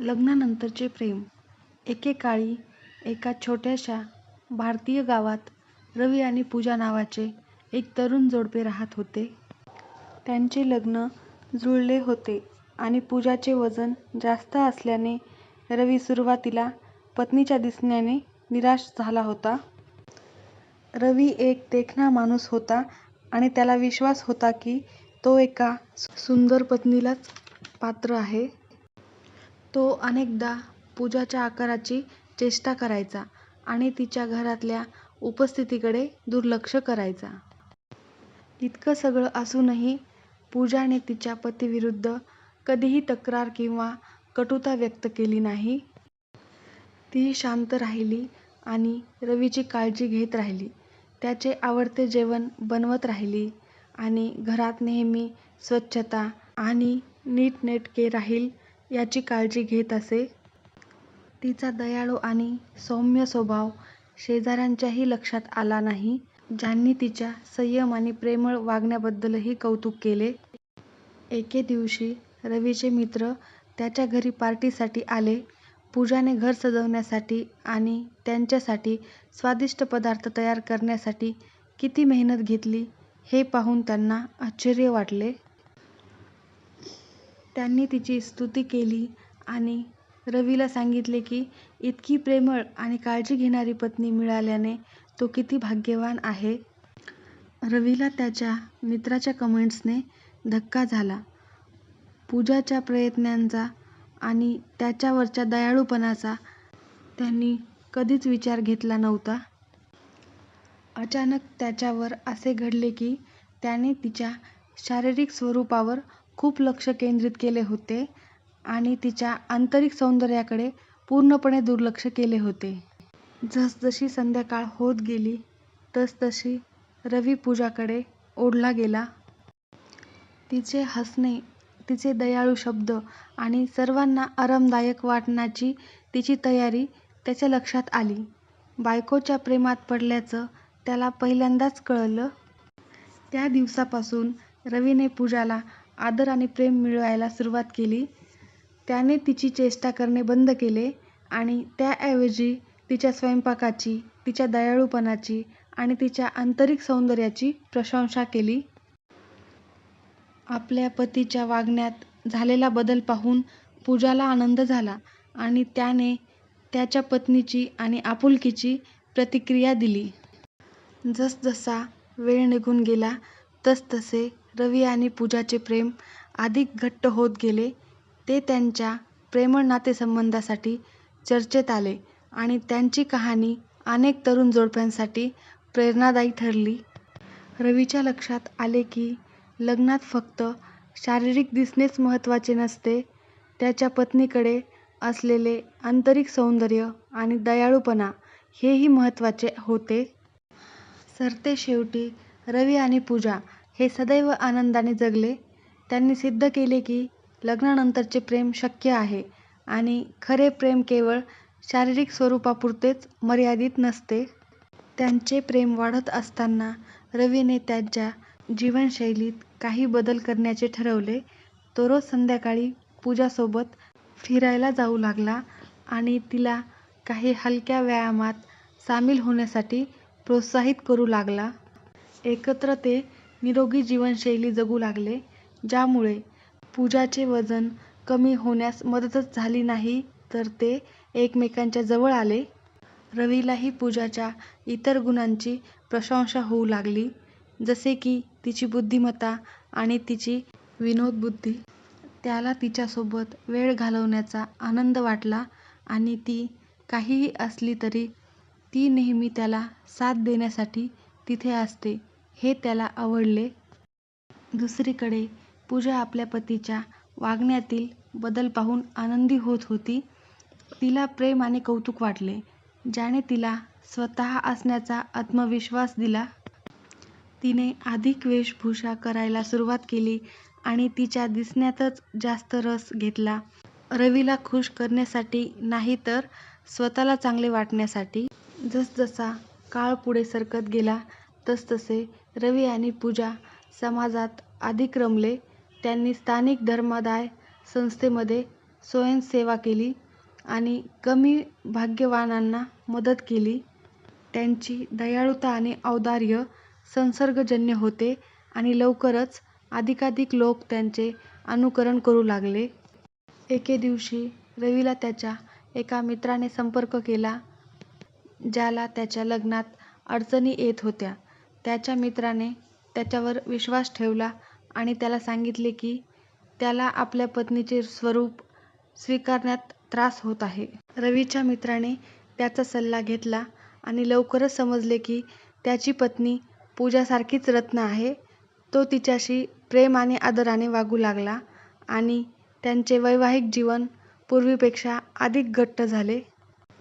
लग्नानंतरचे प्रेम. एकेकाळी एका छोट्याशा भारतीय गावात रवी आणि पूजा नावाचे एक तरुण जोडपे राहत होते. त्यांचे लग्न जुळले होते आणि पूजाचे वजन जास्त असल्याने रवी सुरुवातीला पत्नीच्या दिसण्याने निराश झाला होता. रवी एक देखणा माणूस होता आणि त्याला विश्वास होता की तो एका सुंदर पत्नीलाच पात्र आहे. तो अनेकदा पूजाच्या आकाराची चेष्टा करायचा आणि तिच्या घरातल्या उपस्थितीकडे दुर्लक्ष करायचा. इतकं सगळं असूनही पूजाने तिच्या पतीविरुद्ध कधीही तक्रार किंवा कटुता व्यक्त केली नाही. ती शांत राहिली आणि रवीची काळजी घेत राहिली. त्याचे आवडते जेवण बनवत राहिली आणि घरात नेहमी स्वच्छता आणि नीटनेटके राहील याची काळजी घेत असे. तिचा दयाळू आणि सौम्य स्वभाव शेजाऱ्यांच्याही लक्षात आला नाही, ज्यांनी तिच्या संयम आणि प्रेमळ वागण्याबद्दलही कौतुक केले. एके दिवशी रवीचे मित्र त्याच्या घरी पार्टीसाठी आले. पूजाने घर सजवण्यासाठी आणि त्यांच्यासाठी स्वादिष्ट पदार्थ तयार करण्यासाठी किती मेहनत घेतली हे पाहून त्यांना आश्चर्य वाटले. त्यांनी तिची स्तुती केली आणि रवीला सांगितले की इतकी प्रेमळ आणि काळजी घेणारी पत्नी मिळाल्याने तो किती भाग्यवान आहे. रवीला त्याच्या मित्राच्या कमेंट्सने धक्का झाला. पूजाच्या प्रयत्नांचा आणि त्याच्यावरच्या दयाळूपणाचा त्यांनी कधीच विचार घेतला नव्हता. अचानक त्याच्यावर असे घडले की त्याने तिच्या शारीरिक स्वरूपावर खूप लक्ष केंद्रित केले होते आणि तिच्या आंतरिक सौंदर्याकडे पूर्णपणे दुर्लक्ष केले होते. जसजशी संध्याकाळ होत गेली तसतशी रवी पूजाकडे ओढला गेला. तिचे हसणे, तिचे दयाळू शब्द आणि सर्वांना आरामदायक वाटण्याची तिची तयारी त्याच्या लक्षात आली. बायकोच्या प्रेमात पडल्याचं त्याला पहिल्यांदाच कळलं. त्या दिवसापासून रवीने पूजाला आदर आणि प्रेम मिळवायला सुरुवात केली. त्याने तिची चेष्टा करणे बंद केले आणि त्याऐवजी तिच्या स्वयंपाकाची, तिच्या दयाळूपणाची आणि तिच्या आंतरिक सौंदर्याची प्रशंसा केली. आपल्या पतीच्या वागण्यात झालेला बदल पाहून पूजाला आनंद झाला आणि त्याने त्याच्या पत्नीची आणि आपुलकीची प्रतिक्रिया दिली. जसजसा वेळ निघून गेला तसतसे रवी आणि पूजाचे प्रेम अधिक घट्ट होत गेले. ते त्यांच्या प्रेमळ नातेसंबंधासाठी चर्चेत आले आणि त्यांची कहाणी अनेक तरुण जोडप्यांसाठी प्रेरणादायी ठरली. रवीच्या लक्षात आले की लग्नात फक्त शारीरिक दिसणेच महत्त्वाचे नसते, त्याच्या पत्नीकडे असलेले आंतरिक सौंदर्य आणि दयाळूपणा हेही महत्त्वाचे होते. सरतेशेवटी रवी आणि पूजा हे सदैव आनंदाने जगले. त्यांनी सिद्ध केले की लग्नानंतरचे प्रेम शक्य आहे आणि खरे प्रेम केवळ शारीरिक स्वरूपापुरतेच मर्यादित नसते. त्यांचे प्रेम वाढत असताना रवीने त्याच्या जीवनशैलीत काही बदल करण्याचे ठरवले. तो रोज संध्याकाळी पूजासोबत फिरायला जाऊ लागला आणि तिला काही हलक्या व्यायामात सामील होण्यासाठी प्रोत्साहित करू लागला. एकत्र ते निरोगी जीवनशैली जगू लागले, ज्यामुळे पूजाचे वजन कमी होण्यास मदतच झाली नाही तर ते एकमेकांच्या जवळ आले. रवीलाही पूजाच्या इतर गुणांची प्रशंसा होऊ लागली, जसे की तिची बुद्धिमत्ता आणि तिची विनोदबुद्धी. त्याला तिच्यासोबत वेळ घालवण्याचा आनंद वाटला आणि ती काहीही असली तरी ती नेहमी त्याला साथ देण्यासाठी तिथे असते हे त्याला आवडले. दुसरीकडे पूजा आपल्या पतीच्या वागण्यातील बदल पाहून आनंदी होत होती. तिला प्रेम आणि कौतुक वाटले, ज्याने तिला स्वतः असण्याचा आत्मविश्वास दिला. तिने अधिक वेशभूषा करायला सुरुवात केली आणि तिच्या दिसण्यातच जास्त रस घेतला, रवीला खुश करण्यासाठी नाही तर स्वतःला चांगले वाटण्यासाठी. जसजसा काळ पुढे सरकत गेला तसतसे रवी आणि पूजा समाजात अधिक रमले. त्यांनी स्थानिक धर्मादाय संस्थेमध्ये स्वयंसेवा केली आणि कमी भाग्यवानांना मदत केली. त्यांची दयाळुता आणि औदार्य संसर्गजन्य होते आणि लवकरच अधिकाधिक लोक त्यांचे अनुकरण करू लागले. एके दिवशी रवीला त्याच्या एका मित्राने संपर्क केला, ज्याला त्याच्या लग्नात अडचणी येत होत्या. त्याच्या मित्राने त्याच्यावर विश्वास ठेवला आणि त्याला सांगितले की त्याला आपल्या पत्नीचे स्वरूप स्वीकारण्यात त्रास होत आहे. रवीच्या मित्राने त्याचा सल्ला घेतला आणि लवकरच समजले की त्याची पत्नी पूजासारखीच रत्न आहे. तो तिच्याशी प्रेम आणि आदराने वागू लागला आणि त्यांचे वैवाहिक जीवन पूर्वीपेक्षा अधिक घट्ट झाले.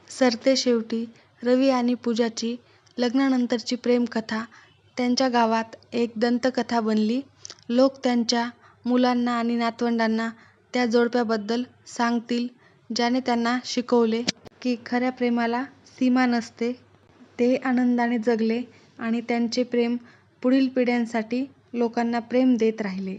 सरतेशेवटी रवी आणि पूजाची लग्नानंतरची प्रेमकथा त्यांच्या गावात एक दंतकथा बनली. लोक त्यांच्या मुलांना आणि नातवंडांना त्या जोडप्याबद्दल सांगतील, ज्याने त्यांना शिकवले की खऱ्या प्रेमाला सीमा नसते. ते आनंदाने जगले आणि त्यांचे प्रेम पुढील पिढ्यांसाठी लोकांना प्रेम देत राहिले.